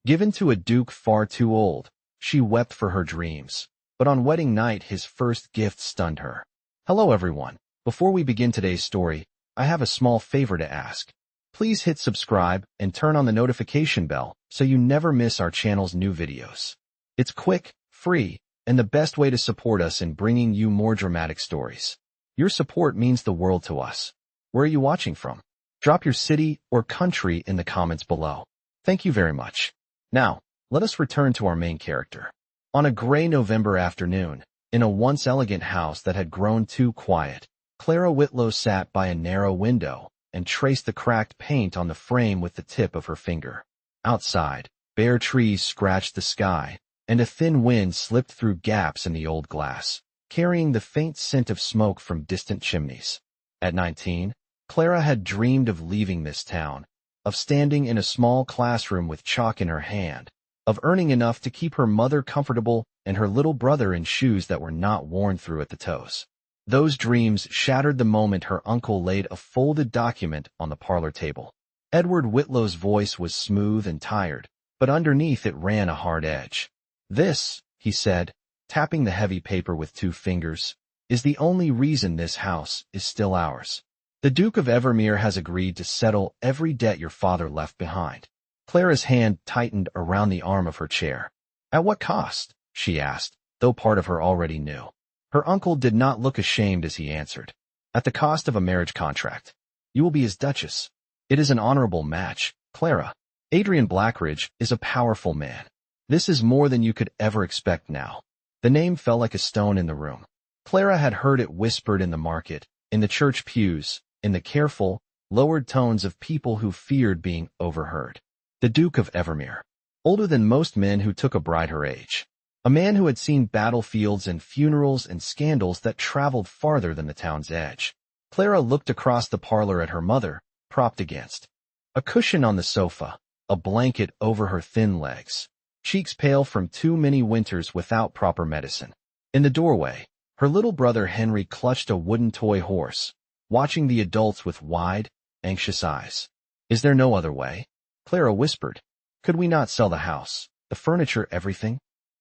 Given to a duke far too old, she wept for her dreams. But on wedding night, his first gift stunned her. Hello everyone. Before we begin today's story, I have a small favor to ask. Please hit subscribe and turn on the notification bell so you never miss our channel's new videos. It's quick, free, and the best way to support us in bringing you more dramatic stories. Your support means the world to us. Where are you watching from? Drop your city or country in the comments below. Thank you very much. Now, let us return to our main character. On a gray November afternoon, in a once elegant house that had grown too quiet, Clara Whitlow sat by a narrow window and traced the cracked paint on the frame with the tip of her finger. Outside, bare trees scratched the sky, and a thin wind slipped through gaps in the old glass, carrying the faint scent of smoke from distant chimneys. At 19, Clara had dreamed of leaving this town, of standing in a small classroom with chalk in her hand, of earning enough to keep her mother comfortable and her little brother in shoes that were not worn through at the toes. Those dreams shattered the moment her uncle laid a folded document on the parlor table. Edward Whitlow's voice was smooth and tired, but underneath it ran a hard edge. "This," he said, tapping the heavy paper with 2 fingers, "is the only reason this house is still ours. The Duke of Evermeir has agreed to settle every debt your father left behind." Clara's hand tightened around the arm of her chair. "At what cost?" she asked, though part of her already knew. Her uncle did not look ashamed as he answered. "At the cost of a marriage contract. You will be his duchess. It is an honorable match, Clara. Adrian Blackridge is a powerful man. This is more than you could ever expect now." The name fell like a stone in the room. Clara had heard it whispered in the market, in the church pews, in the careful, lowered tones of people who feared being overheard. The Duke of Evermeir. Older than most men who took a bride her age. A man who had seen battlefields and funerals and scandals that traveled farther than the town's edge. Clara looked across the parlor at her mother, propped against a cushion on the sofa, a blanket over her thin legs, cheeks pale from too many winters without proper medicine. In the doorway, her little brother Henry clutched a wooden toy horse, watching the adults with wide, anxious eyes. "Is there no other way?" Clara whispered. "Could we not sell the house, the furniture, everything?"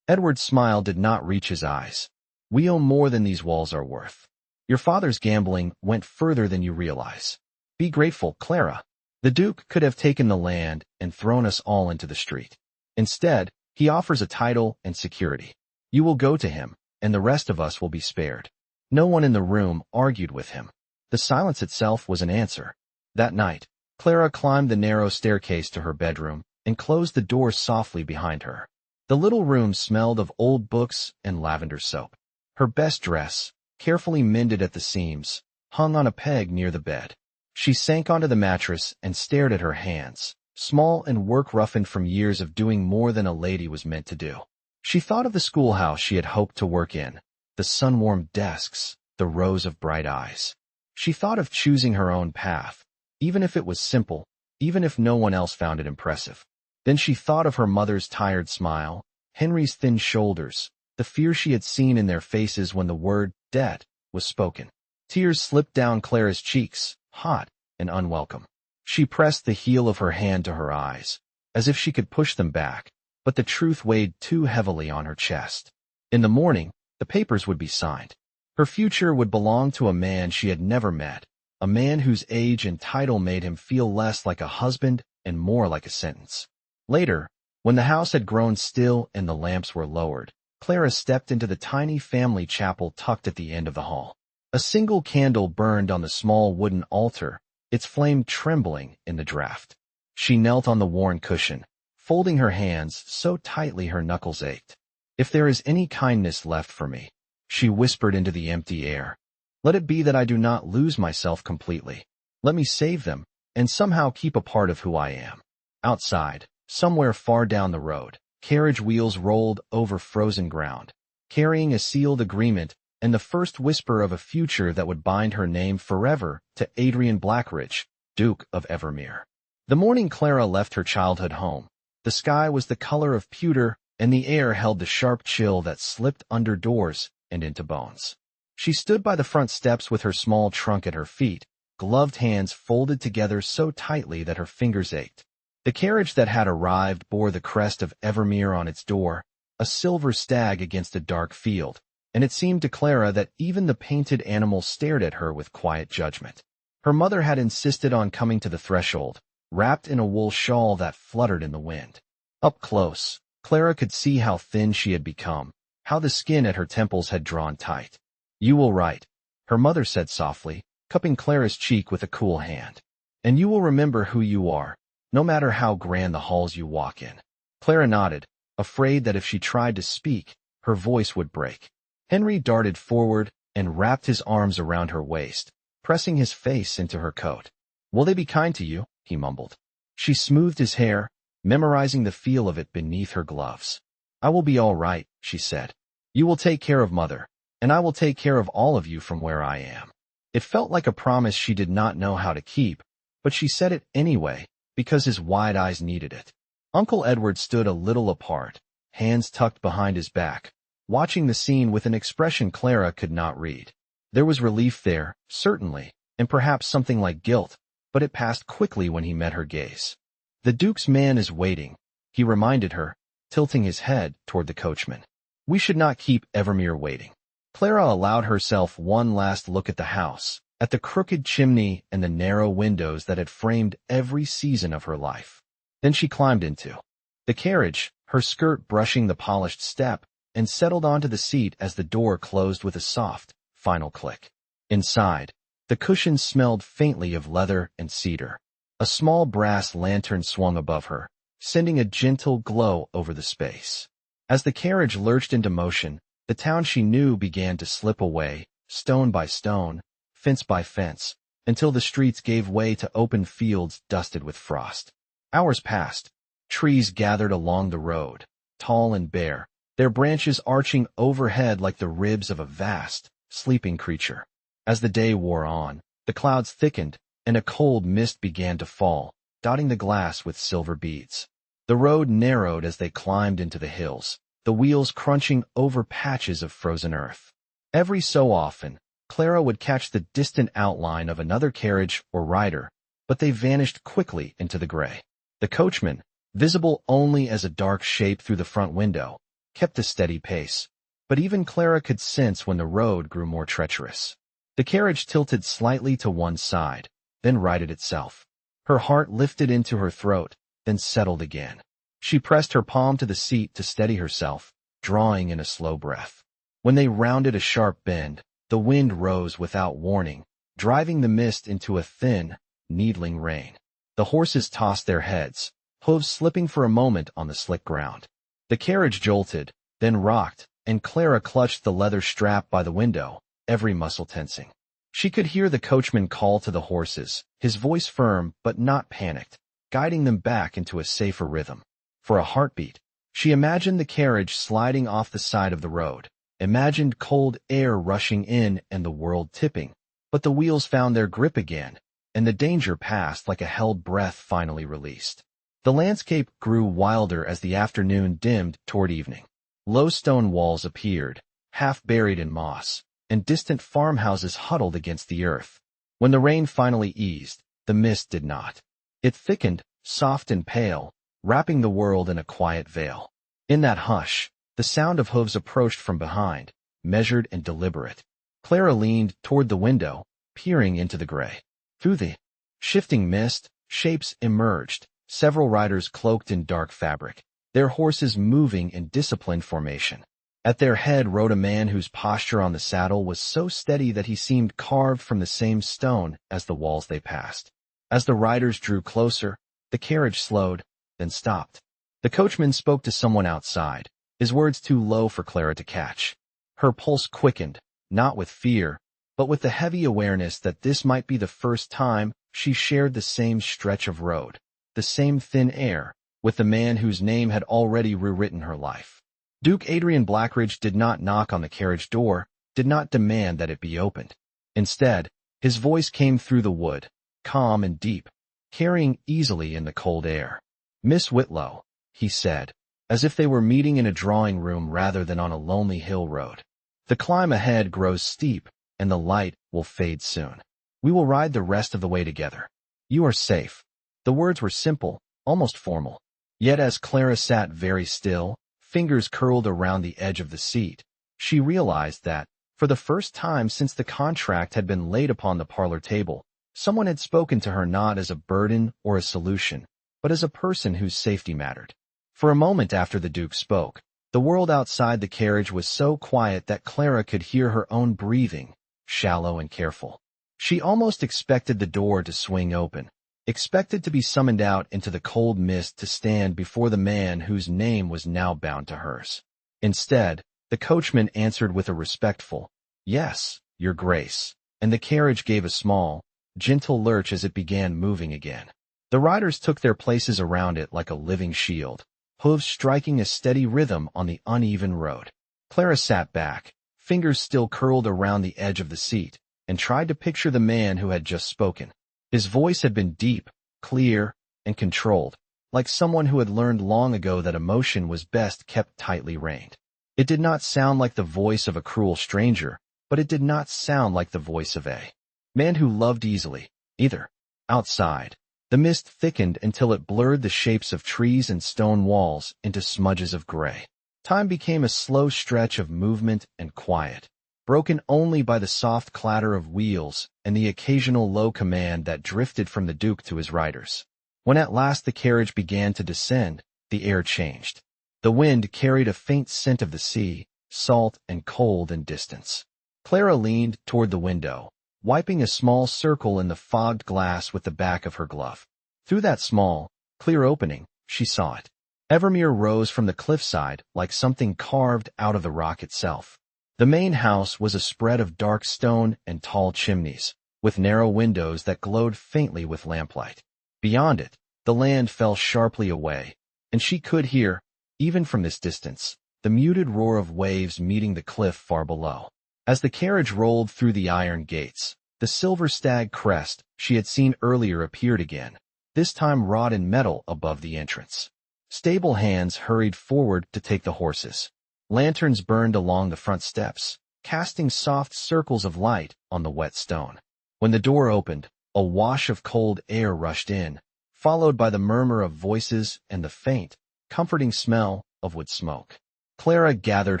Edward's smile did not reach his eyes. "We owe more than these walls are worth. Your father's gambling went further than you realize. Be grateful, Clara. The Duke could have taken the land and thrown us all into the street. Instead, he offers a title and security. You will go to him, and the rest of us will be spared." No one in the room argued with him. The silence itself was an answer. That night, Clara climbed the narrow staircase to her bedroom and closed the door softly behind her. The little room smelled of old books and lavender soap. Her best dress, carefully mended at the seams, hung on a peg near the bed. She sank onto the mattress and stared at her hands, small and work-roughened from years of doing more than a lady was meant to do. She thought of the schoolhouse she had hoped to work in, the sun-warmed desks, the rows of bright eyes. She thought of choosing her own path, even if it was simple, even if no one else found it impressive. Then she thought of her mother's tired smile, Henry's thin shoulders, the fear she had seen in their faces when the word debt was spoken. Tears slipped down Clara's cheeks, hot and unwelcome. She pressed the heel of her hand to her eyes, as if she could push them back, but the truth weighed too heavily on her chest. In the morning, the papers would be signed. Her future would belong to a man she had never met, a man whose age and title made him feel less like a husband and more like a sentence. Later, when the house had grown still and the lamps were lowered, Clara stepped into the tiny family chapel tucked at the end of the hall. A single candle burned on the small wooden altar, its flame trembling in the draught. She knelt on the worn cushion, folding her hands so tightly her knuckles ached. "If there is any kindness left for me," she whispered into the empty air, "let it be that I do not lose myself completely. Let me save them, and somehow keep a part of who I am." Outside, somewhere far down the road, carriage wheels rolled over frozen ground, carrying a sealed agreement and the first whisper of a future that would bind her name forever to Adrian Blackridge, Duke of Evermeir. The morning Clara left her childhood home, the sky was the color of pewter and the air held the sharp chill that slipped under doors and into bones. She stood by the front steps with her small trunk at her feet, gloved hands folded together so tightly that her fingers ached. The carriage that had arrived bore the crest of Evermeir on its door, a silver stag against a dark field, and it seemed to Clara that even the painted animal stared at her with quiet judgment. Her mother had insisted on coming to the threshold, wrapped in a wool shawl that fluttered in the wind. Up close, Clara could see how thin she had become, how the skin at her temples had drawn tight. "You will write," her mother said softly, cupping Clara's cheek with a cool hand. "And you will remember who you are, no matter how grand the halls you walk in." Clara nodded, afraid that if she tried to speak, her voice would break. Henry darted forward and wrapped his arms around her waist, pressing his face into her coat. "Will they be kind to you?" he mumbled. She smoothed his hair, memorizing the feel of it beneath her gloves. "I will be all right," she said. "You will take care of Mother, and I will take care of all of you from where I am." It felt like a promise she did not know how to keep, but she said it anyway, because his wide eyes needed it. Uncle Edward stood a little apart, hands tucked behind his back, watching the scene with an expression Clara could not read. There was relief there, certainly, and perhaps something like guilt, but it passed quickly when he met her gaze. "The Duke's man is waiting," he reminded her, tilting his head toward the coachman. "We should not keep Evermeir waiting." Clara allowed herself one last look at the house, at the crooked chimney and the narrow windows that had framed every season of her life. Then she climbed into the carriage, her skirt brushing the polished step, and settled onto the seat as the door closed with a soft, final click. Inside, the cushions smelled faintly of leather and cedar. A small brass lantern swung above her, sending a gentle glow over the space. As the carriage lurched into motion, the town she knew began to slip away, stone by stone, fence by fence, until the streets gave way to open fields dusted with frost. Hours passed. Trees gathered along the road, tall and bare, their branches arching overhead like the ribs of a vast, sleeping creature. As the day wore on, the clouds thickened, and a cold mist began to fall, dotting the glass with silver beads. The road narrowed as they climbed into the hills, the wheels crunching over patches of frozen earth. Every so often, Clara would catch the distant outline of another carriage or rider, but they vanished quickly into the gray. The coachman, visible only as a dark shape through the front window, kept a steady pace, but even Clara could sense when the road grew more treacherous. The carriage tilted slightly to one side, then righted itself. Her heart lifted into her throat, then settled again. She pressed her palm to the seat to steady herself, drawing in a slow breath. When they rounded a sharp bend, the wind rose without warning, driving the mist into a thin, needling rain. The horses tossed their heads, hooves slipping for a moment on the slick ground. The carriage jolted, then rocked, and Clara clutched the leather strap by the window, every muscle tensing. She could hear the coachman call to the horses, his voice firm but not panicked, guiding them back into a safer rhythm. For a heartbeat, she imagined the carriage sliding off the side of the road, imagined cold air rushing in and the world tipping, but the wheels found their grip again, and the danger passed like a held breath finally released. The landscape grew wilder as the afternoon dimmed toward evening. Low stone walls appeared, half buried in moss, and distant farmhouses huddled against the earth. When the rain finally eased, the mist did not. It thickened, soft and pale, wrapping the world in a quiet veil. In that hush, the sound of hooves approached from behind, measured and deliberate. Clara leaned toward the window, peering into the gray. Through the shifting mist, shapes emerged, several riders cloaked in dark fabric, their horses moving in disciplined formation. At their head rode a man whose posture on the saddle was so steady that he seemed carved from the same stone as the walls they passed. As the riders drew closer, the carriage slowed, then stopped. The coachman spoke to someone outside, his words too low for Clara to catch. Her pulse quickened, not with fear, but with the heavy awareness that this might be the first time she shared the same stretch of road, the same thin air, with the man whose name had already rewritten her life. Duke Adrian Blackridge did not knock on the carriage door, did not demand that it be opened. Instead, his voice came through the wood, calm and deep, carrying easily in the cold air. "Miss Whitlow," he said, as if they were meeting in a drawing room rather than on a lonely hill road. "The climb ahead grows steep, and the light will fade soon. We will ride the rest of the way together. You are safe." The words were simple, almost formal. Yet as Clara sat very still, fingers curled around the edge of the seat, she realized that, for the first time since the contract had been laid upon the parlor table, someone had spoken to her not as a burden or a solution, but as a person whose safety mattered. For a moment after the Duke spoke, the world outside the carriage was so quiet that Clara could hear her own breathing, shallow and careful. She almost expected the door to swing open, expected to be summoned out into the cold mist to stand before the man whose name was now bound to hers. Instead, the coachman answered with a respectful, "Yes, Your Grace," and the carriage gave a small, gentle lurch as it began moving again. The riders took their places around it like a living shield, hooves striking a steady rhythm on the uneven road. Clara sat back, fingers still curled around the edge of the seat, and tried to picture the man who had just spoken. His voice had been deep, clear, and controlled, like someone who had learned long ago that emotion was best kept tightly reined. It did not sound like the voice of a cruel stranger, but it did not sound like the voice of a man who loved easily, either. Outside, the mist thickened until it blurred the shapes of trees and stone walls into smudges of gray. Time became a slow stretch of movement and quiet, broken only by the soft clatter of wheels and the occasional low command that drifted from the Duke to his riders. When at last the carriage began to descend, the air changed. The wind carried a faint scent of the sea, salt and cold and distance. Clara leaned toward the window, wiping a small circle in the fogged glass with the back of her glove. Through that small, clear opening, she saw it. Evermeir rose from the cliffside like something carved out of the rock itself. The main house was a spread of dark stone and tall chimneys, with narrow windows that glowed faintly with lamplight. Beyond it, the land fell sharply away, and she could hear, even from this distance, the muted roar of waves meeting the cliff far below. As the carriage rolled through the iron gates, the silver stag crest she had seen earlier appeared again, this time wrought in metal above the entrance. Stable hands hurried forward to take the horses. Lanterns burned along the front steps, casting soft circles of light on the wet stone. When the door opened, a wash of cold air rushed in, followed by the murmur of voices and the faint, comforting smell of wood smoke. Clara gathered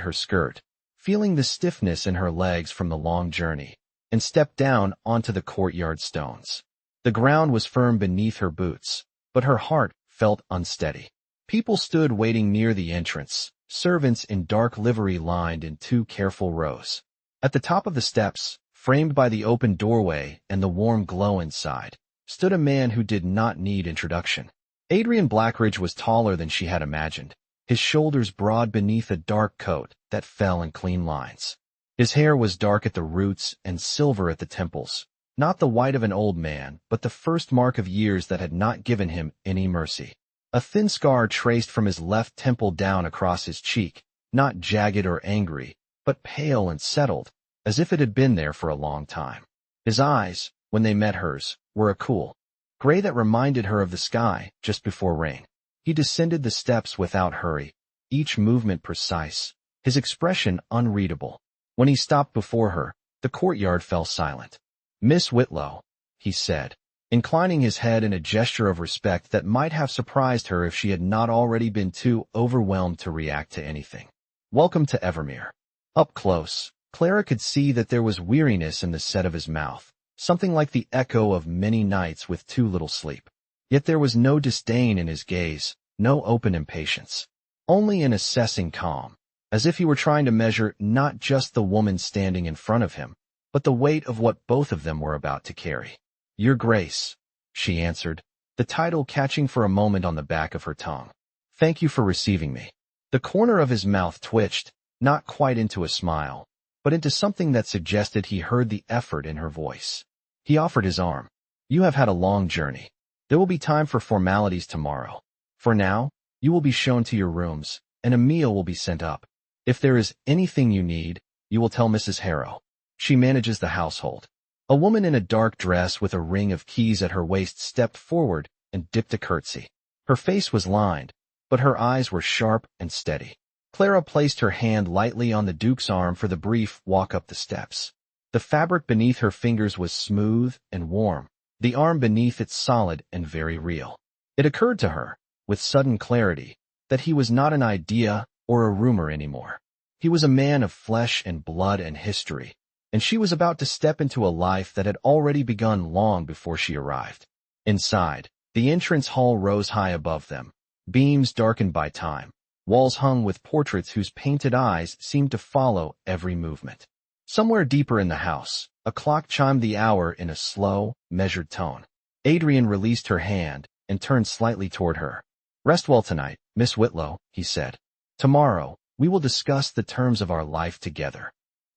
her skirt, feeling the stiffness in her legs from the long journey, and stepped down onto the courtyard stones. The ground was firm beneath her boots, but her heart felt unsteady. People stood waiting near the entrance, servants in dark livery lined in 2 careful rows. At the top of the steps, framed by the open doorway and the warm glow inside, stood a man who did not need introduction. Adrian Blackridge was taller than she had imagined, his shoulders broad beneath a dark coat that fell in clean lines. His hair was dark at the roots and silver at the temples, not the white of an old man, but the first mark of years that had not given him any mercy. A thin scar traced from his left temple down across his cheek, not jagged or angry, but pale and settled, as if it had been there for a long time. His eyes, when they met hers, were a cool gray that reminded her of the sky just before rain. He descended the steps without hurry, each movement precise, his expression unreadable. When he stopped before her, the courtyard fell silent. "Miss Whitlow," he said, inclining his head in a gesture of respect that might have surprised her if she had not already been too overwhelmed to react to anything. "Welcome to Evermeir." Up close, Clara could see that there was weariness in the set of his mouth, something like the echo of many nights with too little sleep. Yet there was no disdain in his gaze, no open impatience, only an assessing calm, as if he were trying to measure not just the woman standing in front of him, but the weight of what both of them were about to carry. "Your Grace," she answered, the title catching for a moment on the back of her tongue. "Thank you for receiving me." The corner of his mouth twitched, not quite into a smile, but into something that suggested he heard the effort in her voice. He offered his arm. "You have had a long journey. There will be time for formalities tomorrow. For now, you will be shown to your rooms, and a meal will be sent up. If there is anything you need, you will tell Mrs. Harrow. She manages the household." A woman in a dark dress with a ring of keys at her waist stepped forward and dipped a curtsy. Her face was lined, but her eyes were sharp and steady. Clara placed her hand lightly on the Duke's arm for the brief walk up the steps. The fabric beneath her fingers was smooth and warm, the arm beneath it solid and very real. It occurred to her, with sudden clarity, that he was not an idea or a rumor anymore. He was a man of flesh and blood and history, and she was about to step into a life that had already begun long before she arrived. Inside, the entrance hall rose high above them, beams darkened by time, walls hung with portraits whose painted eyes seemed to follow every movement. Somewhere deeper in the house, a clock chimed the hour in a slow, measured tone. Adrian released her hand and turned slightly toward her. "Rest well tonight, Miss Whitlow," he said. "Tomorrow, we will discuss the terms of our life together."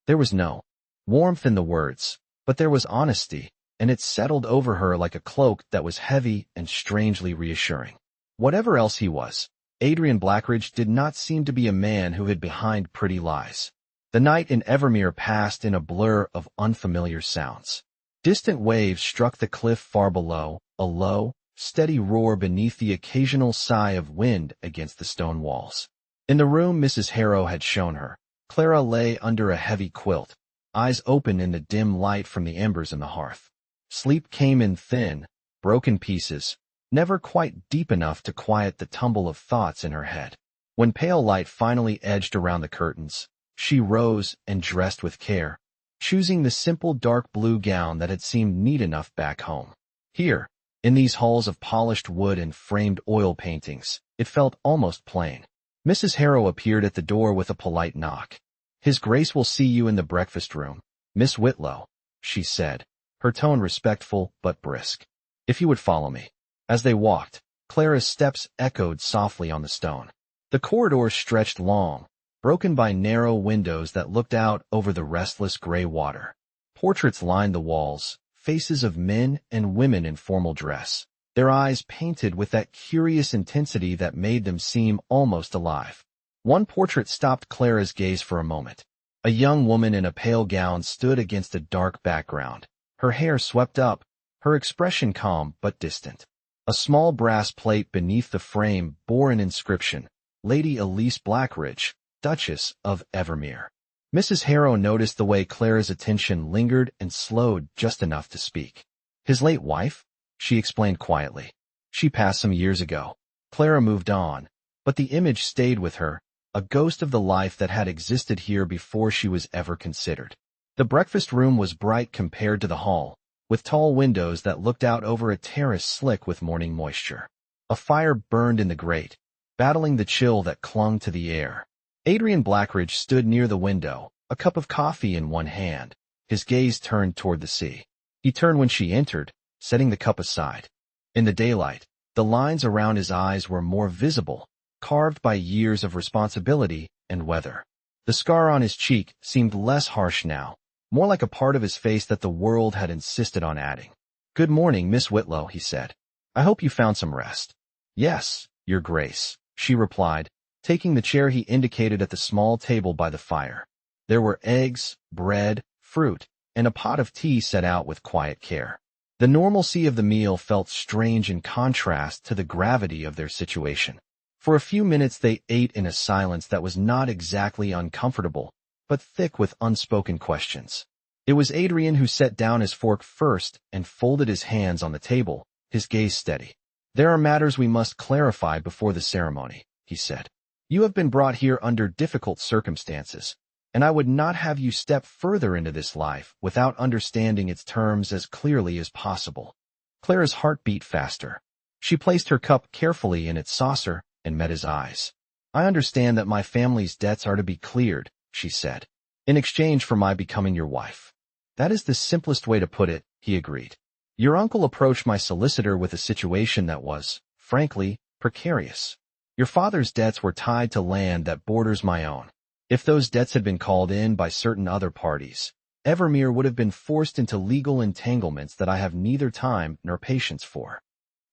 There was no warmth in the words, but there was honesty, and it settled over her like a cloak that was heavy and strangely reassuring. Whatever else he was, Adrian Blackridge did not seem to be a man who hid behind pretty lies. The night in Evermeir passed in a blur of unfamiliar sounds. Distant waves struck the cliff far below, a low, steady roar beneath the occasional sigh of wind against the stone walls. In the room Mrs. Harrow had shown her, Clara lay under a heavy quilt, eyes open in the dim light from the embers in the hearth. Sleep came in thin, broken pieces, never quite deep enough to quiet the tumble of thoughts in her head. When pale light finally edged around the curtains, she rose and dressed with care, choosing the simple dark blue gown that had seemed neat enough back home. Here, in these halls of polished wood and framed oil paintings, it felt almost plain. Mrs. Harrow appeared at the door with a polite knock. "His Grace will see you in the breakfast room, Miss Whitlow," she said, her tone respectful but brisk. "If you would follow me." As they walked, Clara's steps echoed softly on the stone. The corridor stretched long, broken by narrow windows that looked out over the restless gray water. Portraits lined the walls, faces of men and women in formal dress, their eyes painted with that curious intensity that made them seem almost alive. One portrait stopped Clara's gaze for a moment. A young woman in a pale gown stood against a dark background, her hair swept up, her expression calm but distant. A small brass plate beneath the frame bore an inscription, "Lady Elise Blackridge, Duchess of Evermeir." Mrs. Harrow noticed the way Clara's attention lingered and slowed just enough to speak. "His late wife?" she explained quietly. "She passed some years ago." Clara moved on, but the image stayed with her, a ghost of the life that had existed here before she was ever considered. The breakfast room was bright compared to the hall, with tall windows that looked out over a terrace slick with morning moisture. A fire burned in the grate, battling the chill that clung to the air. Adrian Blackridge stood near the window, a cup of coffee in one hand, his gaze turned toward the sea. He turned when she entered, setting the cup aside. In the daylight, the lines around his eyes were more visible, carved by years of responsibility and weather. The scar on his cheek seemed less harsh now, more like a part of his face that the world had insisted on adding. "Good morning, Miss Whitlow," he said. "I hope you found some rest." "Yes, Your Grace," she replied, taking the chair he indicated at the small table by the fire. There were eggs, bread, fruit, and a pot of tea set out with quiet care. The normalcy of the meal felt strange in contrast to the gravity of their situation. For a few minutes they ate in a silence that was not exactly uncomfortable, but thick with unspoken questions. It was Adrian who set down his fork first and folded his hands on the table, his gaze steady. "There are matters we must clarify before the ceremony," he said. "You have been brought here under difficult circumstances, and I would not have you step further into this life without understanding its terms as clearly as possible." Clara's heart beat faster. She placed her cup carefully in its saucer and met his eyes. "I understand that my family's debts are to be cleared," she said, "in exchange for my becoming your wife." "That is the simplest way to put it," he agreed. "Your uncle approached my solicitor with a situation that was, frankly, precarious. Your father's debts were tied to land that borders my own. If those debts had been called in by certain other parties, Evermeir would have been forced into legal entanglements that I have neither time nor patience for."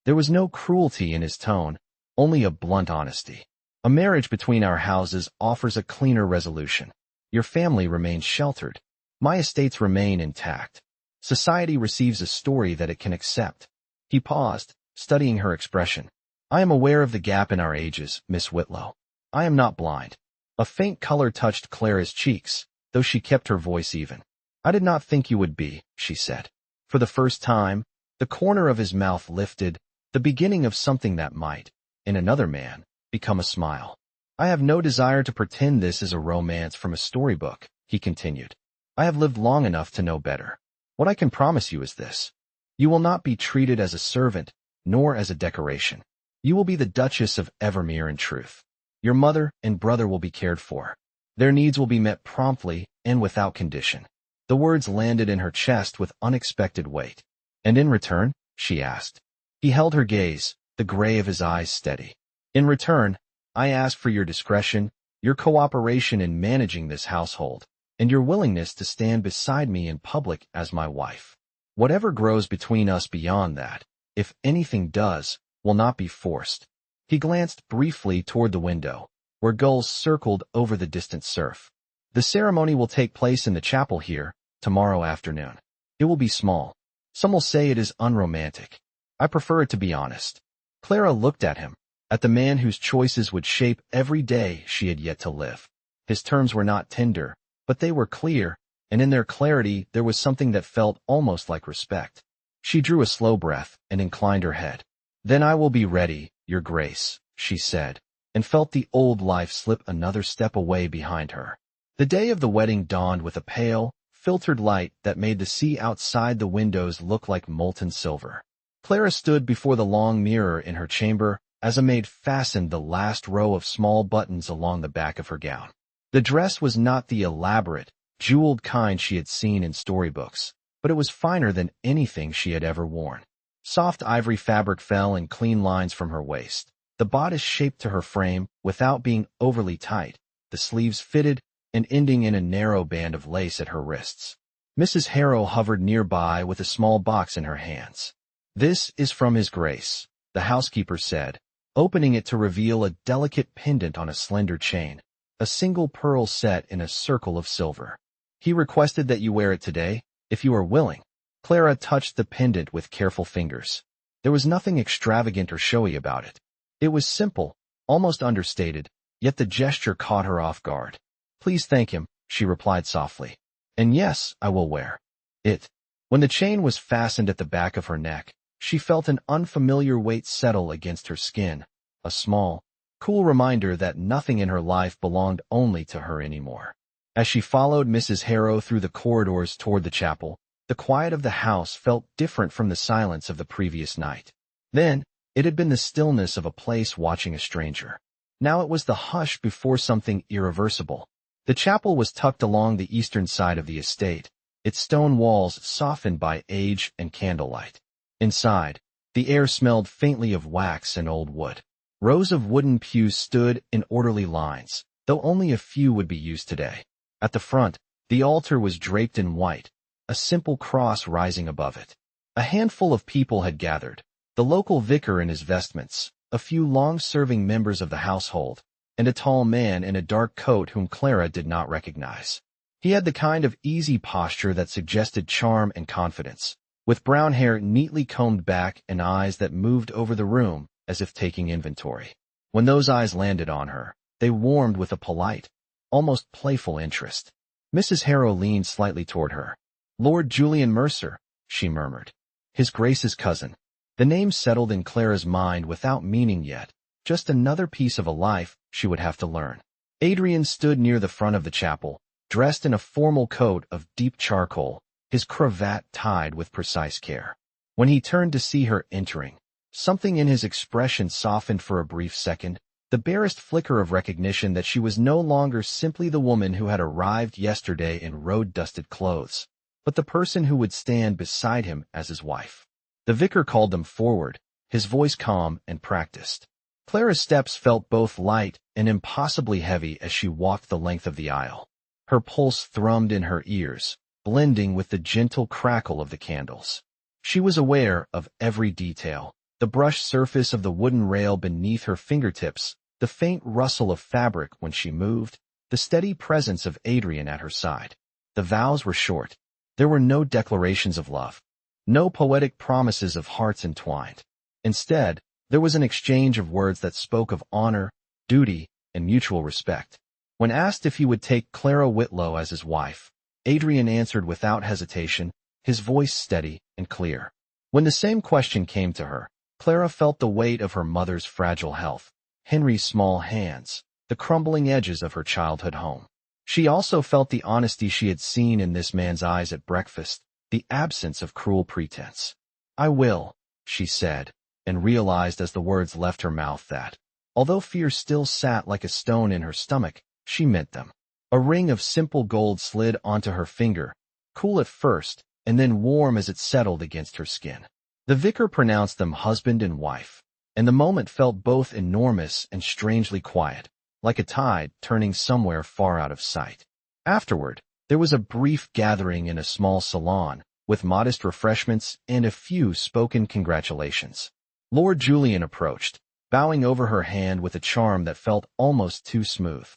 There was no cruelty in his tone, only a blunt honesty. "A marriage between our houses offers a cleaner resolution. Your family remains sheltered. My estates remain intact. Society receives a story that it can accept." He paused, studying her expression. "I am aware of the gap in our ages, Miss Whitlow. I am not blind." A faint color touched Clara's cheeks, though she kept her voice even. "I did not think you would be," she said. For the first time, the corner of his mouth lifted, the beginning of something that might, in another man, become a smile. I have no desire to pretend this is a romance from a storybook, he continued. I have lived long enough to know better. What I can promise you is this. You will not be treated as a servant, nor as a decoration. You will be the Duchess of Evermeir in truth. Your mother and brother will be cared for. Their needs will be met promptly and without condition. The words landed in her chest with unexpected weight. And in return, she asked. He held her gaze, the gray of his eyes steady. In return, I ask for your discretion, your cooperation in managing this household, and your willingness to stand beside me in public as my wife. Whatever grows between us beyond that, if anything does, will not be forced. He glanced briefly toward the window, where gulls circled over the distant surf. The ceremony will take place in the chapel here, tomorrow afternoon. It will be small. Some will say it is unromantic. I prefer it to be honest. Clara looked at him, at the man whose choices would shape every day she had yet to live. His terms were not tender, but they were clear, and in their clarity there was something that felt almost like respect. She drew a slow breath and inclined her head. Then I will be ready, Your Grace, she said, and felt the old life slip another step away behind her. The day of the wedding dawned with a pale, filtered light that made the sea outside the windows look like molten silver. Clara stood before the long mirror in her chamber as a maid fastened the last row of small buttons along the back of her gown. The dress was not the elaborate, jeweled kind she had seen in storybooks, but it was finer than anything she had ever worn. Soft ivory fabric fell in clean lines from her waist. The bodice shaped to her frame without being overly tight, the sleeves fitted and ending in a narrow band of lace at her wrists. Mrs. Harrow hovered nearby with a small box in her hands. This is from His Grace, the housekeeper said, opening it to reveal a delicate pendant on a slender chain, a single pearl set in a circle of silver. He requested that you wear it today, if you are willing. Clara touched the pendant with careful fingers. There was nothing extravagant or showy about it. It was simple, almost understated, yet the gesture caught her off guard. Please thank him, she replied softly. And yes, I will wear it. When the chain was fastened at the back of her neck, she felt an unfamiliar weight settle against her skin, a small, cool reminder that nothing in her life belonged only to her anymore. As she followed Mrs. Harrow through the corridors toward the chapel, the quiet of the house felt different from the silence of the previous night. Then, it had been the stillness of a place watching a stranger. Now it was the hush before something irreversible. The chapel was tucked along the eastern side of the estate, its stone walls softened by age and candlelight. Inside, the air smelled faintly of wax and old wood. Rows of wooden pews stood in orderly lines, though only a few would be used today. At the front, the altar was draped in white, a simple cross rising above it. A handful of people had gathered, the local vicar in his vestments, a few long-serving members of the household, and a tall man in a dark coat whom Clara did not recognize. He had the kind of easy posture that suggested charm and confidence, with brown hair neatly combed back and eyes that moved over the room as if taking inventory. When those eyes landed on her, they warmed with a polite, almost playful interest. Mrs. Harrow leaned slightly toward her. Lord Julian Mercer, she murmured. His Grace's cousin. The name settled in Clara's mind without meaning yet, just another piece of a life she would have to learn. Adrian stood near the front of the chapel, dressed in a formal coat of deep charcoal, his cravat tied with precise care. When he turned to see her entering, something in his expression softened for a brief second, the barest flicker of recognition that she was no longer simply the woman who had arrived yesterday in road-dusted clothes, but the person who would stand beside him as his wife. The vicar called them forward, his voice calm and practiced. Clara's steps felt both light and impossibly heavy as she walked the length of the aisle. Her pulse thrummed in her ears, blending with the gentle crackle of the candles. She was aware of every detail, the brushed surface of the wooden rail beneath her fingertips, the faint rustle of fabric when she moved, the steady presence of Adrian at her side. The vows were short. There were no declarations of love, no poetic promises of hearts entwined. Instead, there was an exchange of words that spoke of honor, duty, and mutual respect. When asked if he would take Clara Whitlow as his wife, Adrian answered without hesitation, his voice steady and clear. When the same question came to her, Clara felt the weight of her mother's fragile health, Henry's small hands, the crumbling edges of her childhood home. She also felt the honesty she had seen in this man's eyes at breakfast, the absence of cruel pretense. "I will," she said, and realized as the words left her mouth that, although fear still sat like a stone in her stomach, she meant them. A ring of simple gold slid onto her finger, cool at first, and then warm as it settled against her skin. The vicar pronounced them husband and wife, and the moment felt both enormous and strangely quiet, like a tide turning somewhere far out of sight. Afterward, there was a brief gathering in a small salon, with modest refreshments and a few spoken congratulations. Lord Julian approached, bowing over her hand with a charm that felt almost too smooth.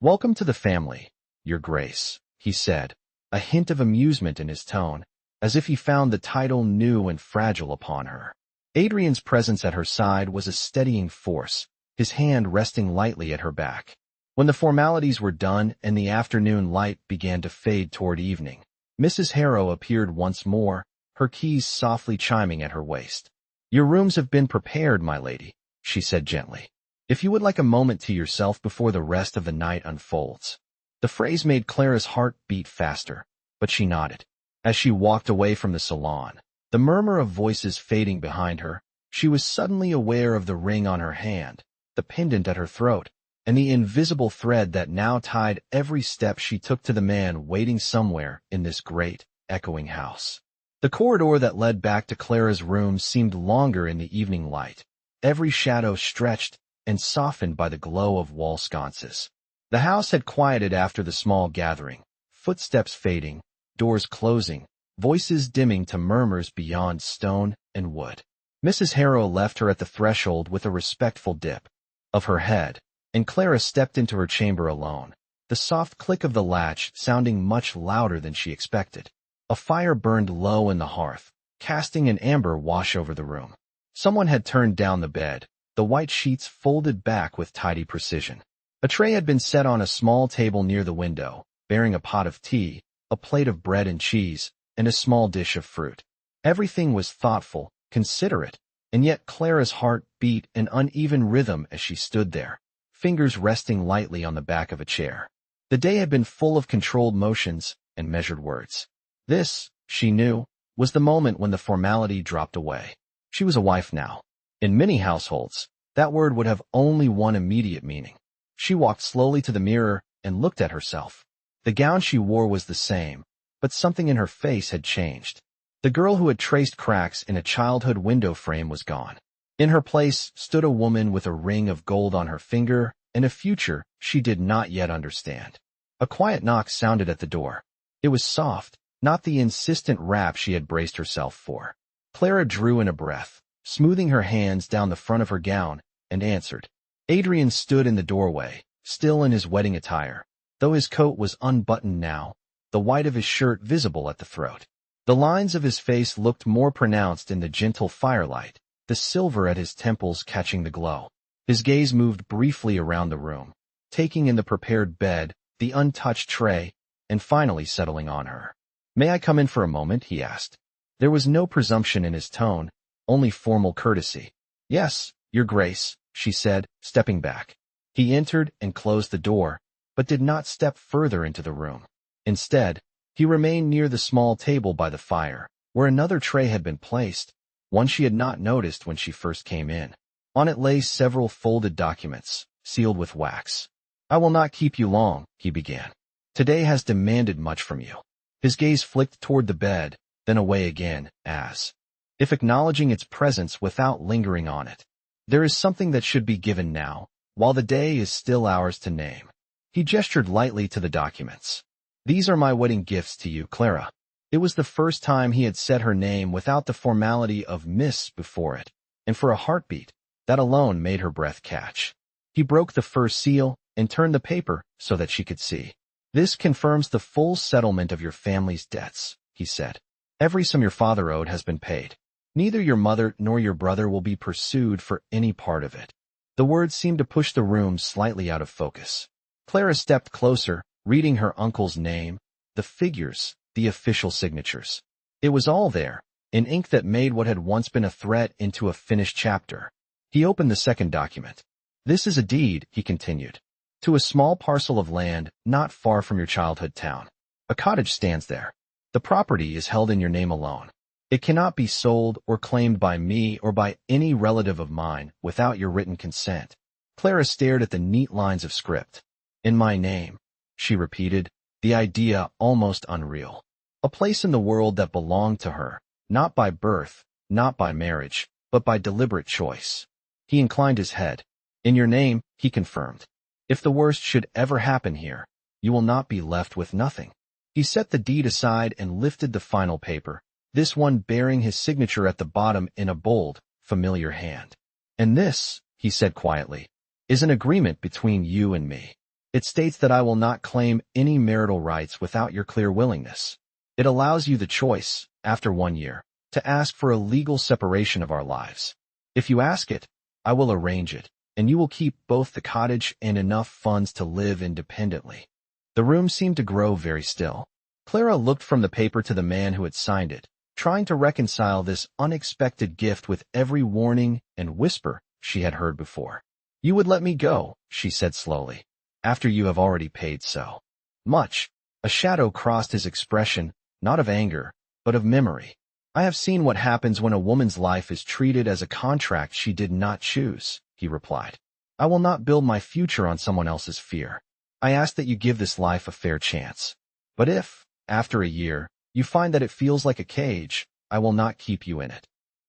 "Welcome to the family, Your Grace," he said, a hint of amusement in his tone, as if he found the title new and fragile upon her. Adrian's presence at her side was a steadying force, his hand resting lightly at her back. When the formalities were done and the afternoon light began to fade toward evening, Mrs. Harrow appeared once more, her keys softly chiming at her waist. "Your rooms have been prepared, my lady," she said gently. "If you would like a moment to yourself before the rest of the night unfolds." The phrase made Clara's heart beat faster, but she nodded. As she walked away from the salon, the murmur of voices fading behind her, she was suddenly aware of the ring on her hand, the pendant at her throat, and the invisible thread that now tied every step she took to the man waiting somewhere in this great, echoing house. The corridor that led back to Clara's room seemed longer in the evening light, every shadow stretched and softened by the glow of wall sconces. The house had quieted after the small gathering, footsteps fading, doors closing, voices dimming to murmurs beyond stone and wood. Mrs. Harrow left her at the threshold with a respectful dip of her head, and Clara stepped into her chamber alone, the soft click of the latch sounding much louder than she expected. A fire burned low in the hearth, casting an amber wash over the room. Someone had turned down the bed, the white sheets folded back with tidy precision. A tray had been set on a small table near the window, bearing a pot of tea, a plate of bread and cheese, and a small dish of fruit. Everything was thoughtful, considerate, and yet Clara's heart beat an uneven rhythm as she stood there, fingers resting lightly on the back of a chair. The day had been full of controlled motions and measured words. This, she knew, was the moment when the formality dropped away. She was a wife now. In many households, that word would have only one immediate meaning. She walked slowly to the mirror and looked at herself. The gown she wore was the same, but something in her face had changed. The girl who had traced cracks in a childhood window frame was gone. In her place stood a woman with a ring of gold on her finger and a future she did not yet understand. A quiet knock sounded at the door. It was soft, not the insistent rap she had braced herself for. Clara drew in a breath, smoothing her hands down the front of her gown, and answered. Adrian stood in the doorway, still in his wedding attire, though his coat was unbuttoned now, the white of his shirt visible at the throat. The lines of his face looked more pronounced in the gentle firelight, the silver at his temples catching the glow. His gaze moved briefly around the room, taking in the prepared bed, the untouched tray, and finally settling on her. "May I come in for a moment?" he asked. There was no presumption in his tone, only formal courtesy. "Yes, Your Grace," she said, stepping back. He entered and closed the door, but did not step further into the room. Instead, he remained near the small table by the fire, where another tray had been placed, one she had not noticed when she first came in. On it lay several folded documents, sealed with wax. "I will not keep you long," he began. "Today has demanded much from you." His gaze flicked toward the bed, then away again, as if acknowledging its presence without lingering on it. "There is something that should be given now, while the day is still ours to name." He gestured lightly to the documents. "These are my wedding gifts to you, Clara." It was the first time he had said her name without the formality of Miss before it, and for a heartbeat, that alone made her breath catch. He broke the first seal and turned the paper so that she could see. "This confirms the full settlement of your family's debts," he said. "Every sum your father owed has been paid. Neither your mother nor your brother will be pursued for any part of it." The words seemed to push the room slightly out of focus. Clara stepped closer, reading her uncle's name, the figures, the official signatures. It was all there, in ink that made what had once been a threat into a finished chapter. He opened the second document. "This is a deed," he continued, "to a small parcel of land not far from your childhood town. A cottage stands there. The property is held in your name alone. It cannot be sold or claimed by me or by any relative of mine without your written consent." Clara stared at the neat lines of script. "In my name," she repeated, the idea almost unreal. A place in the world that belonged to her, not by birth, not by marriage, but by deliberate choice. He inclined his head. "In your name," he confirmed. "If the worst should ever happen here, you will not be left with nothing." He set the deed aside and lifted the final paper, this one bearing his signature at the bottom in a bold, familiar hand. "And this," he said quietly, "is an agreement between you and me. It states that I will not claim any marital rights without your clear willingness. It allows you the choice, after 1 year, to ask for a legal separation of our lives. If you ask it, I will arrange it, and you will keep both the cottage and enough funds to live independently." The room seemed to grow very still. Clara looked from the paper to the man who had signed it, trying to reconcile this unexpected gift with every warning and whisper she had heard before. "You would let me go," she said slowly, "after you have already paid so much." A shadow crossed his expression, not of anger, but of memory. "I have seen what happens when a woman's life is treated as a contract she did not choose," he replied. "I will not build my future on someone else's fear. I ask that you give this life a fair chance. But if, after a year, you find that it feels like a cage, I will not keep you in it."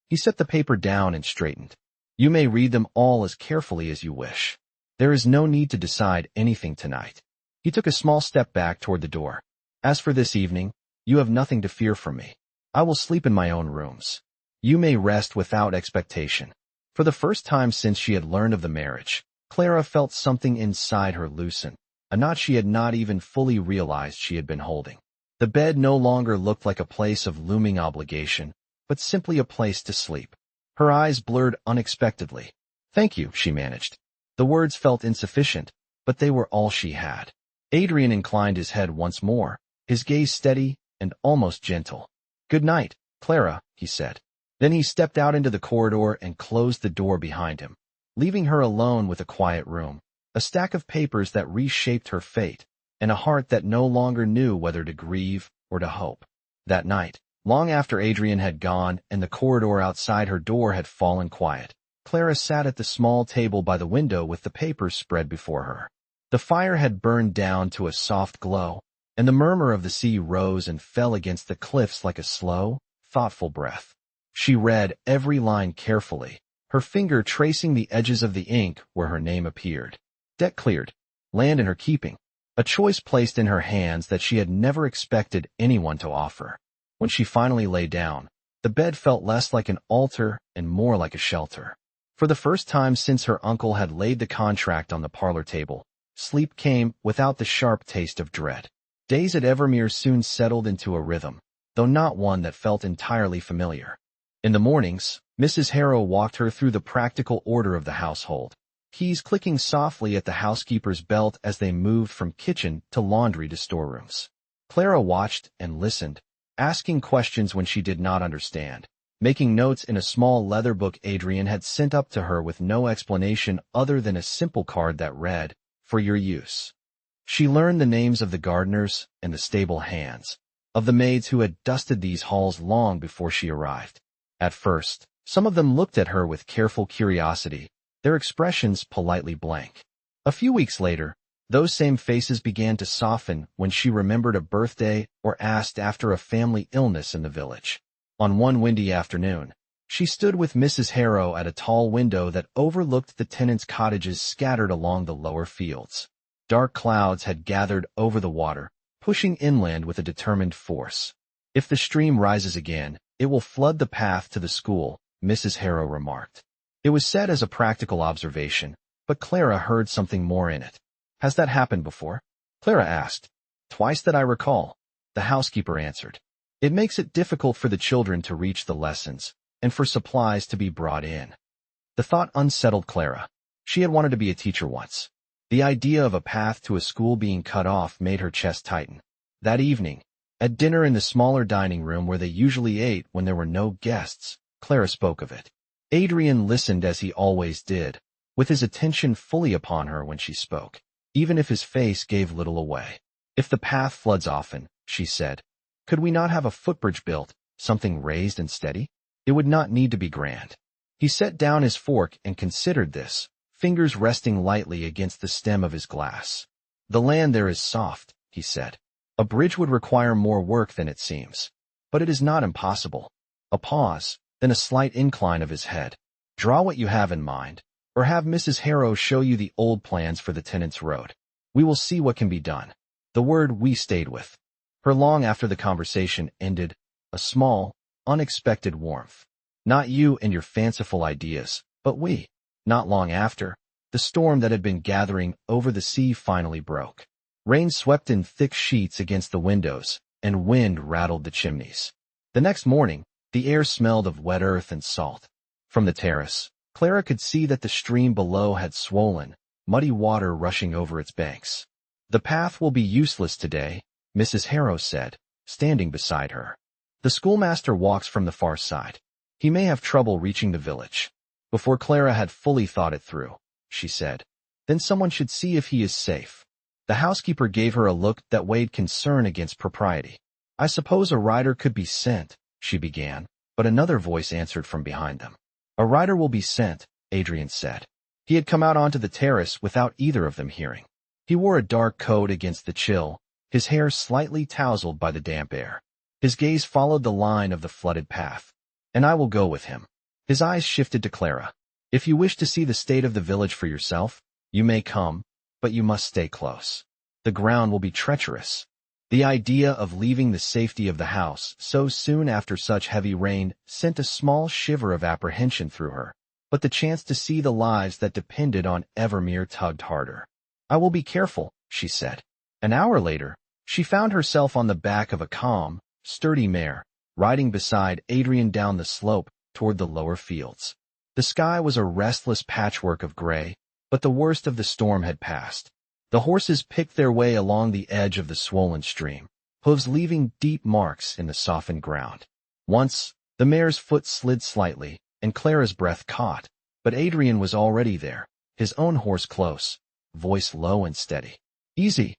He set the paper down and straightened. "You may read them all as carefully as you wish. There is no need to decide anything tonight." He took a small step back toward the door. "As for this evening, you have nothing to fear from me. I will sleep in my own rooms. You may rest without expectation." For the first time since she had learned of the marriage, Clara felt something inside her loosen, a knot she had not even fully realized she had been holding. The bed no longer looked like a place of looming obligation, but simply a place to sleep. Her eyes blurred unexpectedly. "Thank you," she managed. The words felt insufficient, but they were all she had. Adrian inclined his head once more, his gaze steady and almost gentle. "Good night, Clara," he said. Then he stepped out into the corridor and closed the door behind him, leaving her alone with a quiet room, a stack of papers that reshaped her fate, and a heart that no longer knew whether to grieve or to hope. That night, long after Adrian had gone and the corridor outside her door had fallen quiet, Clara sat at the small table by the window with the papers spread before her. The fire had burned down to a soft glow, and the murmur of the sea rose and fell against the cliffs like a slow, thoughtful breath. She read every line carefully, her finger tracing the edges of the ink where her name appeared. Debt cleared, land in her keeping, a choice placed in her hands that she had never expected anyone to offer. When she finally lay down, the bed felt less like an altar and more like a shelter. For the first time since her uncle had laid the contract on the parlor table, sleep came without the sharp taste of dread. Days at Evermeir soon settled into a rhythm, though not one that felt entirely familiar. In the mornings, Mrs. Harrow walked her through the practical order of the household, keys clicking softly at the housekeeper's belt as they moved from kitchen to laundry to storerooms. Clara watched and listened, asking questions when she did not understand, making notes in a small leather book Adrian had sent up to her with no explanation other than a simple card that read, "For your use." She learned the names of the gardeners and the stable hands, of the maids who had dusted these halls long before she arrived. At first, some of them looked at her with careful curiosity, their expressions politely blank. A few weeks later, those same faces began to soften when she remembered a birthday or asked after a family illness in the village. On one windy afternoon, she stood with Mrs. Harrow at a tall window that overlooked the tenants' cottages scattered along the lower fields. Dark clouds had gathered over the water, pushing inland with a determined force. "If the stream rises again, it will flood the path to the school," Mrs. Harrow remarked. It was said as a practical observation, but Clara heard something more in it. "Has that happened before?" Clara asked. "Twice that I recall," the housekeeper answered. "It makes it difficult for the children to reach the lessons, and for supplies to be brought in." The thought unsettled Clara. She had wanted to be a teacher once. The idea of a path to a school being cut off made her chest tighten. That evening, At dinner in the smaller dining room where they usually ate when there were no guests, Clara spoke of it. Adrian listened as he always did, with his attention fully upon her when she spoke, even if his face gave little away. If the path floods often, she said, could we not have a footbridge built, something raised and steady? It would not need to be grand. He set down his fork and considered this, fingers resting lightly against the stem of his glass. The land there is soft, he said. A bridge would require more work than it seems. But it is not impossible. A pause, then a slight incline of his head. Draw what you have in mind, or have Mrs. Harrow show you the old plans for the tenants' road. We will see what can be done. The word we stayed with her long after the conversation ended, a small, unexpected warmth. Not you and your fanciful ideas, but we. Not long after, the storm that had been gathering over the sea finally broke. Rain swept in thick sheets against the windows, and wind rattled the chimneys. The next morning, the air smelled of wet earth and salt. From the terrace, Clara could see that the stream below had swollen, muddy water rushing over its banks. The path will be useless today, Mrs. Harrow said, standing beside her. The schoolmaster walks from the far side. He may have trouble reaching the village. Before Clara had fully thought it through, she said, then someone should see if he is safe. The housekeeper gave her a look that weighed concern against propriety. I suppose a rider could be sent, she began, but another voice answered from behind them. A rider will be sent, Adrian said. He had come out onto the terrace without either of them hearing. He wore a dark coat against the chill, his hair slightly tousled by the damp air. His gaze followed the line of the flooded path. And I will go with him. His eyes shifted to Clara. If you wish to see the state of the village for yourself, you may come, but you must stay close. The ground will be treacherous. The idea of leaving the safety of the house so soon after such heavy rain sent a small shiver of apprehension through her, but the chance to see the lives that depended on Evermeir tugged harder. I will be careful, she said. An hour later, she found herself on the back of a calm, sturdy mare, riding beside Adrian down the slope toward the lower fields. The sky was a restless patchwork of gray, but the worst of the storm had passed. The horses picked their way along the edge of the swollen stream, hooves leaving deep marks in the softened ground. Once, the mare's foot slid slightly, and Clara's breath caught, but Adrian was already there, his own horse close, voice low and steady. Easy,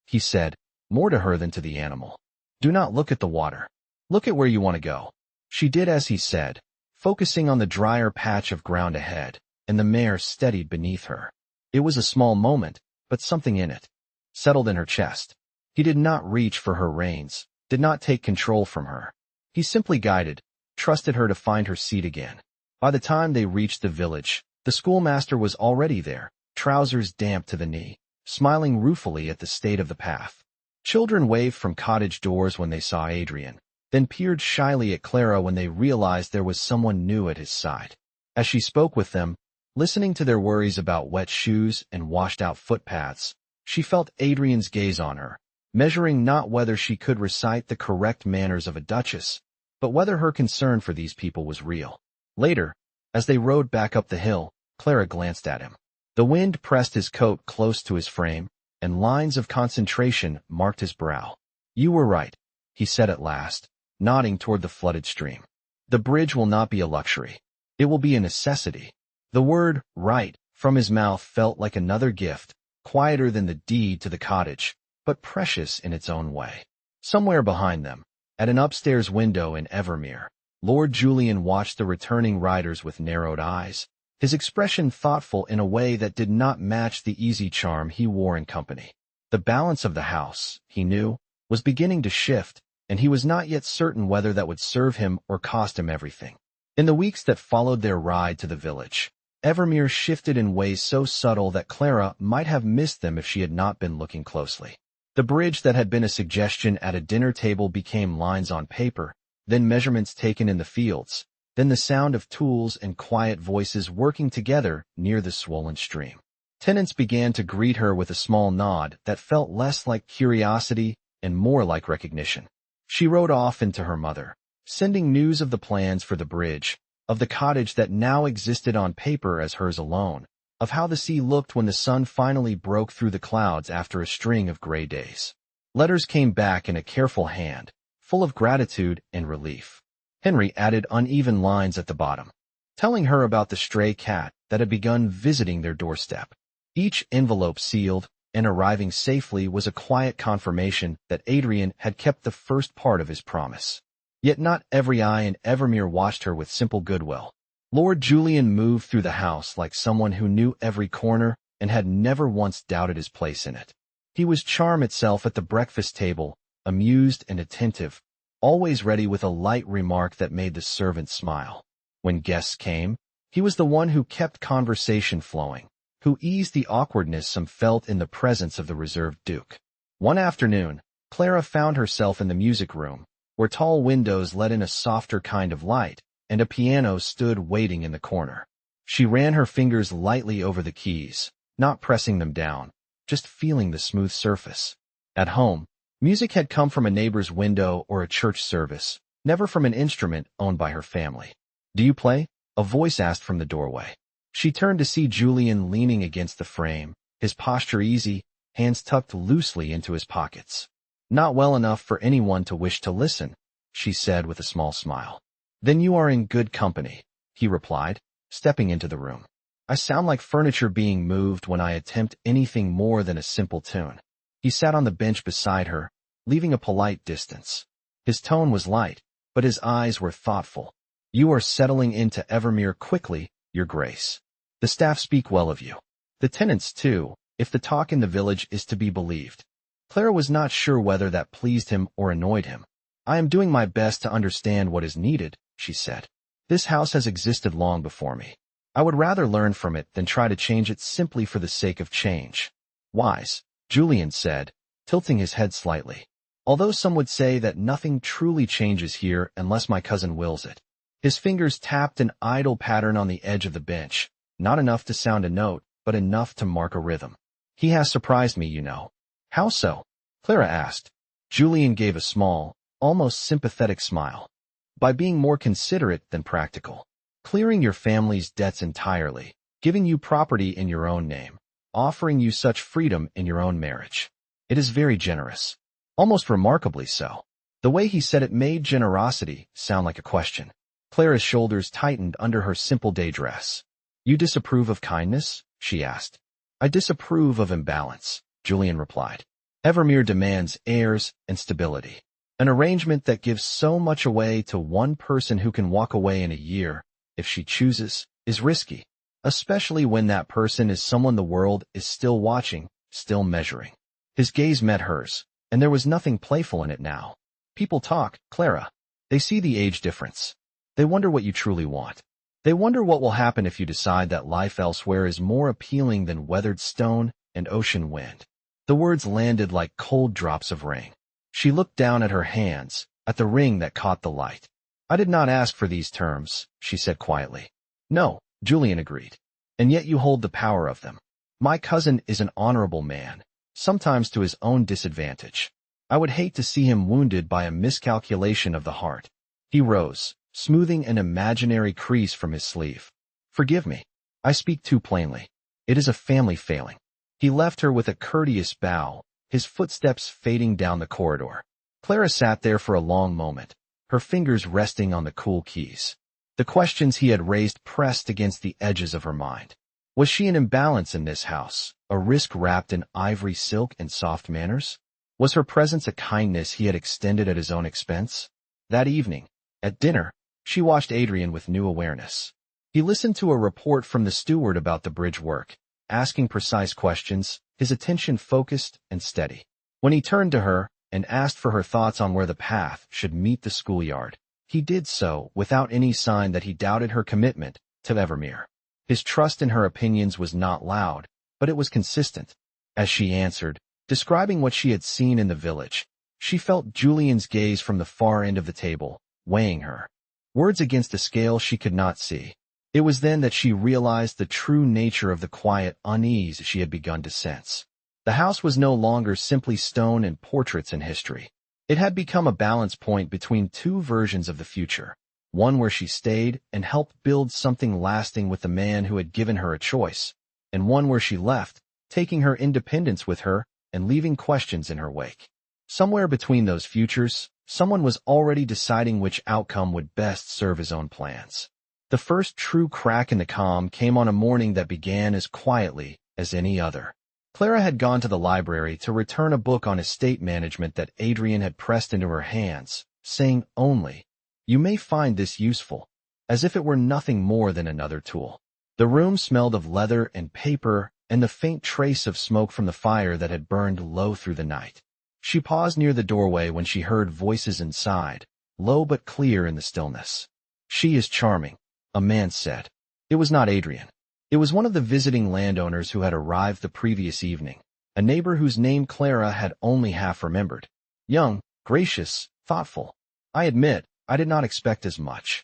he said, more to her than to the animal. Do not look at the water. Look at where you want to go. She did as he said, focusing on the drier patch of ground ahead, and the mare steadied beneath her. It was a small moment, but something in it settled in her chest. He did not reach for her reins, did not take control from her. He simply guided, trusted her to find her seat again. By the time they reached the village, the schoolmaster was already there, trousers damp to the knee, smiling ruefully at the state of the path. Children waved from cottage doors when they saw Adrian, then peered shyly at Clara when they realized there was someone new at his side. As she spoke with them, listening to their worries about wet shoes and washed-out footpaths, she felt Adrian's gaze on her, measuring not whether she could recite the correct manners of a duchess, but whether her concern for these people was real. Later, as they rode back up the hill, Clara glanced at him. The wind pressed his coat close to his frame, and lines of concentration marked his brow. You were right, he said at last, nodding toward the flooded stream. The bridge will not be a luxury. It will be a necessity. The word right from his mouth felt like another gift, quieter than the deed to the cottage, but precious in its own way. Somewhere behind them, at an upstairs window in Evermeir, Lord Julian watched the returning riders with narrowed eyes, his expression thoughtful in a way that did not match the easy charm he wore in company. The balance of the house, he knew, was beginning to shift, and he was not yet certain whether that would serve him or cost him everything. In the weeks that followed their ride to the village, Evermeir shifted in ways so subtle that Clara might have missed them if she had not been looking closely. The bridge that had been a suggestion at a dinner table became lines on paper, then measurements taken in the fields, then the sound of tools and quiet voices working together near the swollen stream. Tenants began to greet her with a small nod that felt less like curiosity and more like recognition. She rode off into her mother, sending news of the plans for the bridge, of the cottage that now existed on paper as hers alone, of how the sea looked when the sun finally broke through the clouds after a string of gray days. Letters came back in a careful hand, full of gratitude and relief. Henry added uneven lines at the bottom, telling her about the stray cat that had begun visiting their doorstep. Each envelope sealed and arriving safely was a quiet confirmation that Adrian had kept the first part of his promise. Yet not every eye in Evermeir watched her with simple goodwill. Lord Julian moved through the house like someone who knew every corner and had never once doubted his place in it. He was charm itself at the breakfast table, amused and attentive, always ready with a light remark that made the servants smile. When guests came, he was the one who kept conversation flowing, who eased the awkwardness some felt in the presence of the reserved Duke. One afternoon, Clara found herself in the music room, where tall windows let in a softer kind of light, and a piano stood waiting in the corner. She ran her fingers lightly over the keys, not pressing them down, just feeling the smooth surface. At home, music had come from a neighbor's window or a church service, never from an instrument owned by her family. "Do you play?" a voice asked from the doorway. She turned to see Julian leaning against the frame, his posture easy, hands tucked loosely into his pockets. "Not well enough for anyone to wish to listen," she said with a small smile. "Then you are in good company," he replied, stepping into the room. "I sound like furniture being moved when I attempt anything more than a simple tune." He sat on the bench beside her, leaving a polite distance. His tone was light, but his eyes were thoughtful. "You are settling into Evermeir quickly, Your Grace. The staff speak well of you. The tenants, too, if the talk in the village is to be believed." Clara was not sure whether that pleased him or annoyed him. "I am doing my best to understand what is needed," she said. "This house has existed long before me. I would rather learn from it than try to change it simply for the sake of change." "Wise," Julian said, tilting his head slightly. "Although some would say that nothing truly changes here unless my cousin wills it." His fingers tapped an idle pattern on the edge of the bench, not enough to sound a note, but enough to mark a rhythm. "He has surprised me, you know." "How so?" Clara asked. Julian gave a small, almost sympathetic smile. "By being more considerate than practical. Clearing your family's debts entirely, giving you property in your own name, offering you such freedom in your own marriage. It is very generous. Almost remarkably so." The way he said it made generosity sound like a question. Clara's shoulders tightened under her simple day dress. "You disapprove of kindness?" she asked. "I disapprove of imbalance," Julian replied. "Evermeir demands heirs and stability. An arrangement that gives so much away to one person who can walk away in a year, if she chooses, is risky, especially when that person is someone the world is still watching, still measuring." His gaze met hers, and there was nothing playful in it now. "People talk, Clara. They see the age difference. They wonder what you truly want. They wonder what will happen if you decide that life elsewhere is more appealing than weathered stone and ocean wind." The words landed like cold drops of rain. She looked down at her hands, at the ring that caught the light. "I did not ask for these terms," she said quietly. "No," Julian agreed. "And yet you hold the power of them. My cousin is an honorable man, sometimes to his own disadvantage. I would hate to see him wounded by a miscalculation of the heart." He rose, smoothing an imaginary crease from his sleeve. "Forgive me. I speak too plainly. It is a family failing." He left her with a courteous bow, his footsteps fading down the corridor. Clara sat there for a long moment, her fingers resting on the cool keys. The questions he had raised pressed against the edges of her mind. Was she an imbalance in this house, a risk wrapped in ivory silk and soft manners? Was her presence a kindness he had extended at his own expense? That evening, at dinner, she watched Adrian with new awareness. He listened to a report from the steward about the bridge work, asking precise questions, his attention focused and steady. When he turned to her and asked for her thoughts on where the path should meet the schoolyard, he did so without any sign that he doubted her commitment to Evermeir. His trust in her opinions was not loud, but it was consistent. As she answered, describing what she had seen in the village, she felt Julian's gaze from the far end of the table, weighing her. Words against a scale she could not see. It was then that she realized the true nature of the quiet unease she had begun to sense. The house was no longer simply stone and portraits in history. It had become a balance point between two versions of the future, one where she stayed and helped build something lasting with the man who had given her a choice, and one where she left, taking her independence with her and leaving questions in her wake. Somewhere between those futures, someone was already deciding which outcome would best serve his own plans. The first true crack in the calm came on a morning that began as quietly as any other. Clara had gone to the library to return a book on estate management that Adrian had pressed into her hands, saying only, "You may find this useful," as if it were nothing more than another tool. The room smelled of leather and paper and the faint trace of smoke from the fire that had burned low through the night. She paused near the doorway when she heard voices inside, low but clear in the stillness. "She is charming," a man said. It was not Adrian. It was one of the visiting landowners who had arrived the previous evening, a neighbor whose name Clara had only half remembered. Young, gracious, thoughtful. "I admit, I did not expect as much."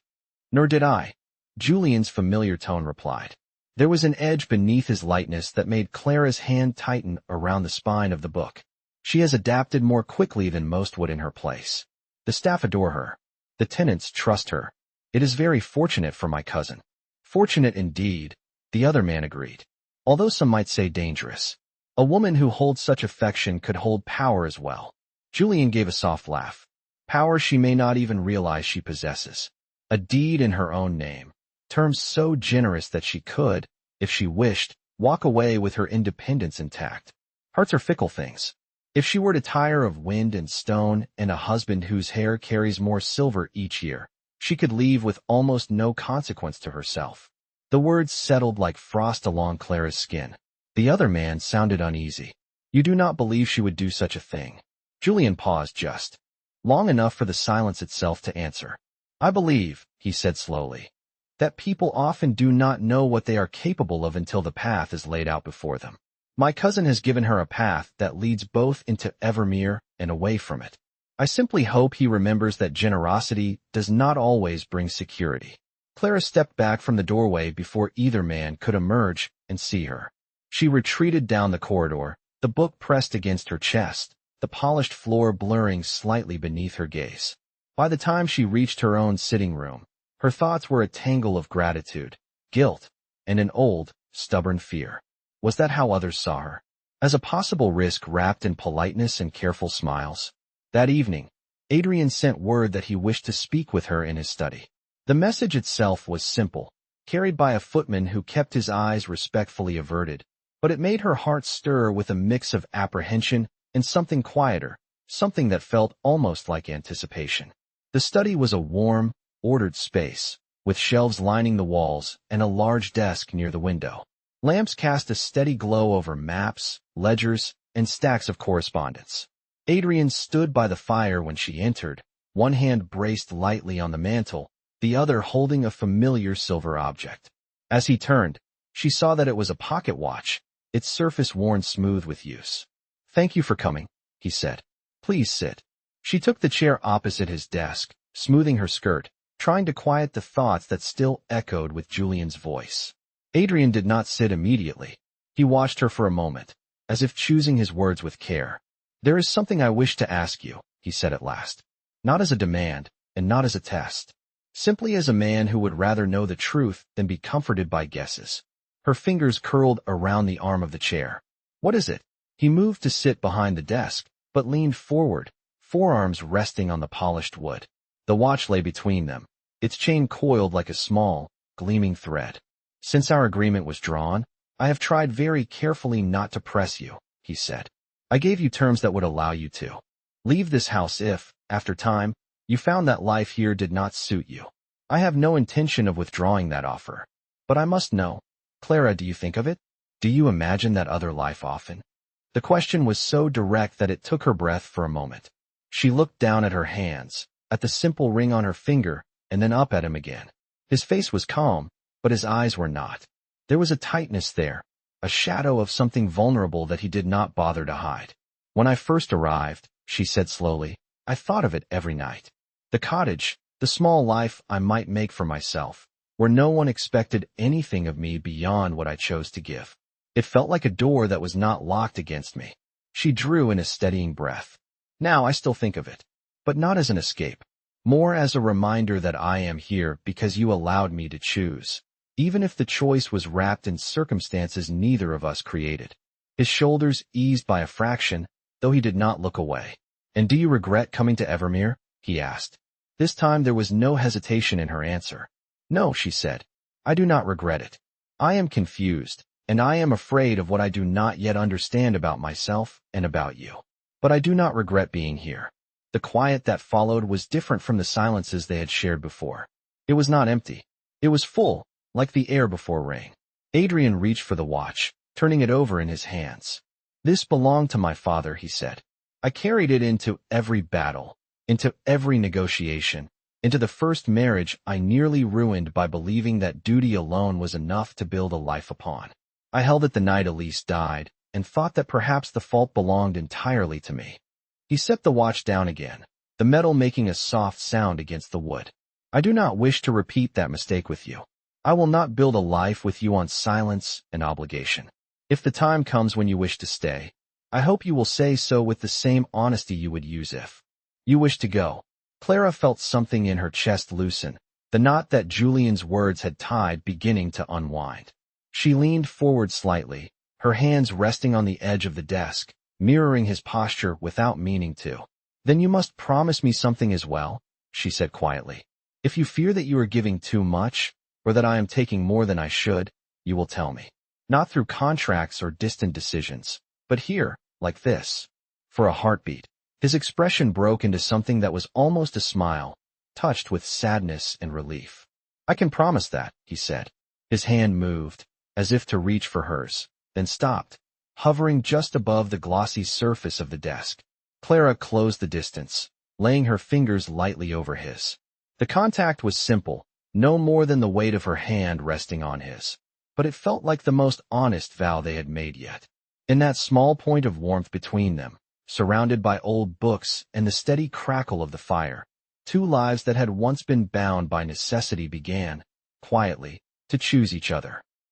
"Nor did I," Julian's familiar tone replied. There was an edge beneath his lightness that made Clara's hand tighten around the spine of the book. "She has adapted more quickly than most would in her place. The staff adore her. The tenants trust her. It is very fortunate for my cousin." "Fortunate indeed," the other man agreed. "Although some might say dangerous. A woman who holds such affection could hold power as well." Julian gave a soft laugh. "Power she may not even realize she possesses. A deed in her own name. Terms so generous that she could, if she wished, walk away with her independence intact. Hearts are fickle things. If she were to tire of wind and stone and a husband whose hair carries more silver each year, she could leave with almost no consequence to herself." The words settled like frost along Clara's skin. The other man sounded uneasy. "You do not believe she would do such a thing?" Julian paused just long enough for the silence itself to answer. "I believe," he said slowly, "that people often do not know what they are capable of until the path is laid out before them. My cousin has given her a path that leads both into Evermeir and away from it. I simply hope he remembers that generosity does not always bring security." Clara stepped back from the doorway before either man could emerge and see her. She retreated down the corridor, the book pressed against her chest, the polished floor blurring slightly beneath her gaze. By the time she reached her own sitting room, her thoughts were a tangle of gratitude, guilt, and an old, stubborn fear. Was that how others saw her? As a possible risk wrapped in politeness and careful smiles? That evening, Adrian sent word that he wished to speak with her in his study. The message itself was simple, carried by a footman who kept his eyes respectfully averted, but it made her heart stir with a mix of apprehension and something quieter, something that felt almost like anticipation. The study was a warm, ordered space, with shelves lining the walls and a large desk near the window. Lamps cast a steady glow over maps, ledgers, and stacks of correspondence. Adrian stood by the fire when she entered, one hand braced lightly on the mantel, the other holding a familiar silver object. As he turned, she saw that it was a pocket watch, its surface worn smooth with use. "Thank you for coming," he said. "Please sit." She took the chair opposite his desk, smoothing her skirt, trying to quiet the thoughts that still echoed with Julian's voice. Adrian did not sit immediately. He watched her for a moment, as if choosing his words with care. "There is something I wish to ask you," he said at last. "Not as a demand, and not as a test. Simply as a man who would rather know the truth than be comforted by guesses." Her fingers curled around the arm of the chair. "What is it?" He moved to sit behind the desk, but leaned forward, forearms resting on the polished wood. The watch lay between them, its chain coiled like a small, gleaming thread. "Since our agreement was drawn, I have tried very carefully not to press you," he said. "I gave you terms that would allow you to leave this house if, after time, you found that life here did not suit you. I have no intention of withdrawing that offer. But I must know, Clara, do you think of it? Do you imagine that other life often?" The question was so direct that it took her breath for a moment. She looked down at her hands, at the simple ring on her finger, and then up at him again. His face was calm, but his eyes were not. There was a tightness there, a shadow of something vulnerable that he did not bother to hide. "When I first arrived," she said slowly, "I thought of it every night. The cottage, the small life I might make for myself, where no one expected anything of me beyond what I chose to give. It felt like a door that was not locked against me." She drew in a steadying breath. "Now I still think of it, but not as an escape. More as a reminder that I am here because you allowed me to choose, even if the choice was wrapped in circumstances neither of us created." His shoulders eased by a fraction, though he did not look away. "And do you regret coming to Evermeir?" he asked. This time there was no hesitation in her answer. "No," she said. "I do not regret it. I am confused, and I am afraid of what I do not yet understand about myself and about you. But I do not regret being here." The quiet that followed was different from the silences they had shared before. It was not empty. It was full, like the air before rain. Adrian reached for the watch, turning it over in his hands. "This belonged to my father," he said. "I carried it into every battle, into every negotiation, into the first marriage I nearly ruined by believing that duty alone was enough to build a life upon. I held it the night Elise died, and thought that perhaps the fault belonged entirely to me." He set the watch down again, the metal making a soft sound against the wood. "I do not wish to repeat that mistake with you. I will not build a life with you on silence and obligation. If the time comes when you wish to stay, I hope you will say so with the same honesty you would use if you wish to go." Clara felt something in her chest loosen, the knot that Julian's words had tied beginning to unwind. She leaned forward slightly, her hands resting on the edge of the desk, mirroring his posture without meaning to. "Then you must promise me something as well," she said quietly. "If you fear that you are giving too much, or that I am taking more than I should, you will tell me. Not through contracts or distant decisions, but here, like this." For a heartbeat, his expression broke into something that was almost a smile, touched with sadness and relief. "I can promise that," he said. His hand moved, as if to reach for hers, then stopped, hovering just above the glossy surface of the desk. Clara closed the distance, laying her fingers lightly over his. The contact was simple, no more than the weight of her hand resting on his, but it felt like the most honest vow they had made yet. In that small point of warmth between them, surrounded by old books and the steady crackle of the fire, two lives that had once been bound by necessity began, quietly, to choose each other.